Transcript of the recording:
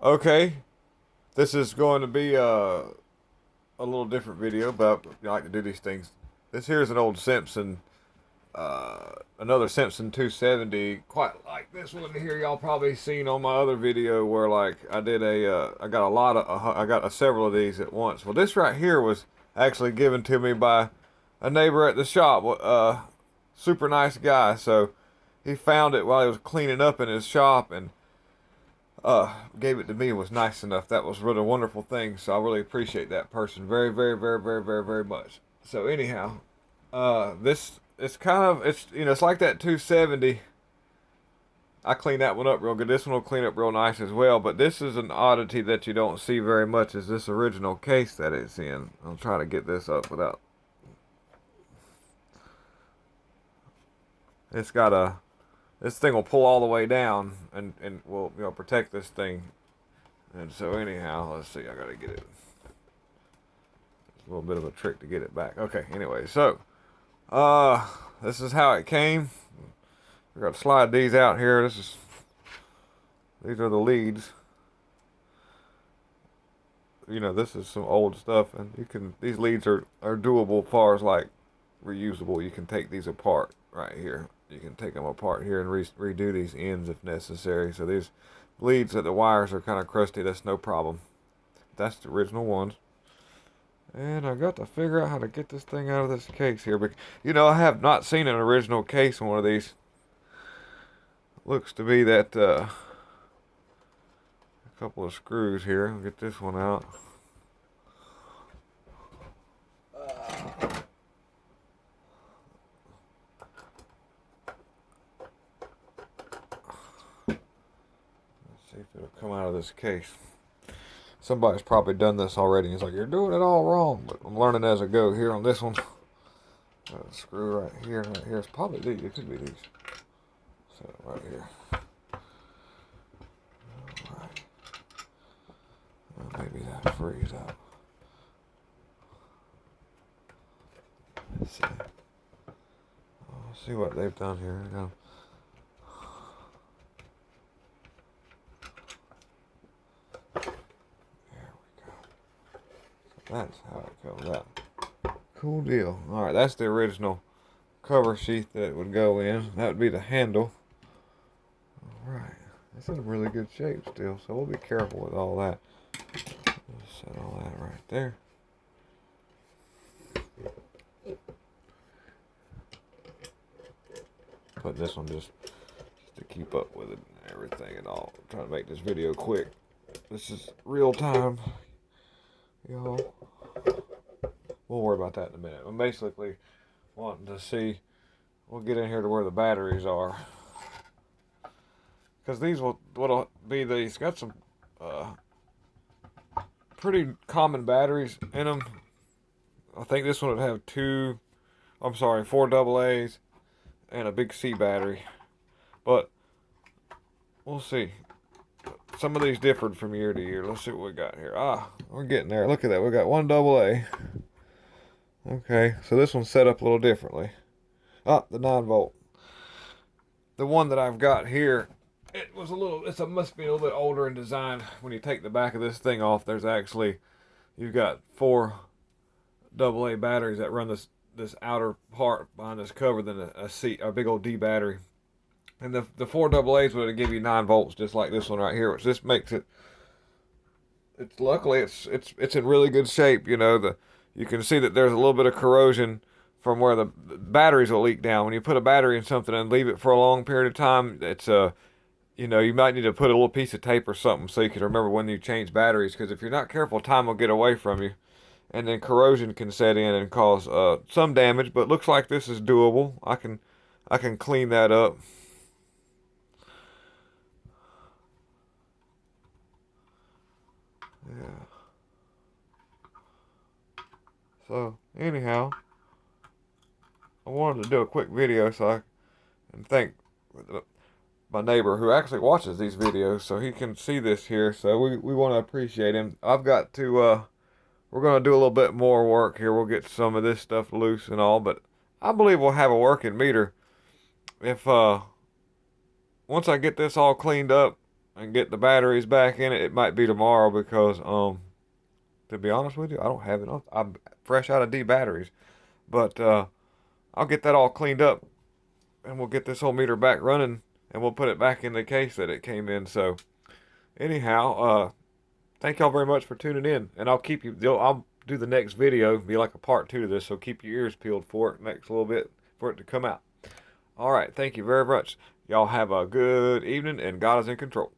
Okay, this is going to be a little different video, but I like to do these things. This here is an old Simpson, another Simpson 270, quite like this one here. Y'all probably seen on my other video where like I did I got a lot of, I got several of these at once. Well, this right here was actually given to me by a neighbor at the shop. Super nice guy. So he found it while he was cleaning up in his shop and gave it to me and was nice enough. That was really a wonderful thing. So I really appreciate that person very, very, very, very, very, very much. So anyhow, this it's kind of it's like that 270. I cleaned that one up real good. This one will clean up real nice as well. But this is an oddity that you don't see very much. Is this original case that it's in? I'll try to get this up without. It's got a. This thing will pull all the way down and will protect this thing. And so anyhow, let's see. I gotta get it. It's a little bit of a trick to get it back. Okay. Anyway, so this is how it came. We're gonna slide these out here. These are the leads. This is some old stuff, and these leads are doable as far as like reusable. You can take these apart right here. You can take them apart here and redo these ends if necessary. So these leads that the wires are kind of crusty, that's no problem. That's the original ones. And I got to figure out how to get this thing out of this case here. But I have not seen an original case on one of these. Looks to be that a couple of screws here. I'll get this one out. See if it'll come out of this case. Somebody's probably done this already. He's like, "You're doing it all wrong." But I'm learning as I go here on this one. Got a screw right here and right here. It's probably these. It could be these. So right here. Alright. Well, maybe that frees up. Let's see. Let's see what they've done here. That's how it comes out. Cool deal. Alright, that's the original cover sheath that it would go in. That would be the handle. Alright. It's in really good shape still, so we'll be careful with all that. Just set all that right there. Put this one just to keep up with it and everything and all. I'm trying to make this video quick. This is real time. Y'all. We'll worry about that in a minute. I'm basically wanting to see. We'll get in here to where the batteries are, because these what'll be these got some pretty common batteries in them. I think this one would have four double A's and a big C battery, but we'll see. Some of these differed from year to year. Let's see what we got here. We're getting there. Look at that. We got one double A. Okay, so this one's set up a little differently. The 9 volt. The one that I've got here, must be a little bit older in design. When you take the back of this thing off, you've got 4 double A batteries that run this outer part behind this cover, then a big old D battery. And the 4 double A's would give you 9 volts, just like this one right here, which this makes it. Luckily it's in really good shape. You can see that there's a little bit of corrosion from where the batteries will leak down. When you put a battery in something and leave it for a long period of time, you might need to put a little piece of tape or something so you can remember when you change batteries. Because if you're not careful, time will get away from you, and then corrosion can set in and cause some damage. But looks like this is doable. I can clean that up. Yeah. So anyhow, I wanted to do a quick video and thank my neighbor who actually watches these videos, so he can see this here. So we want to appreciate him. I've got to we're gonna do a little bit more work here. We'll get some of this stuff loose and all, but I believe we'll have a working meter if once I get this all cleaned up and get the batteries back in it. It might be tomorrow because to be honest with you, I don't have enough. I'm fresh out of D batteries, but I'll get that all cleaned up, and we'll get this whole meter back running, and we'll put it back in the case that it came in. So anyhow, thank y'all very much for tuning in, and I'll keep you. I'll do the next video, be like a part 2 to this, so keep your ears peeled for it next little bit for it to come out. All right, thank you very much. Y'all have a good evening, and God is in control.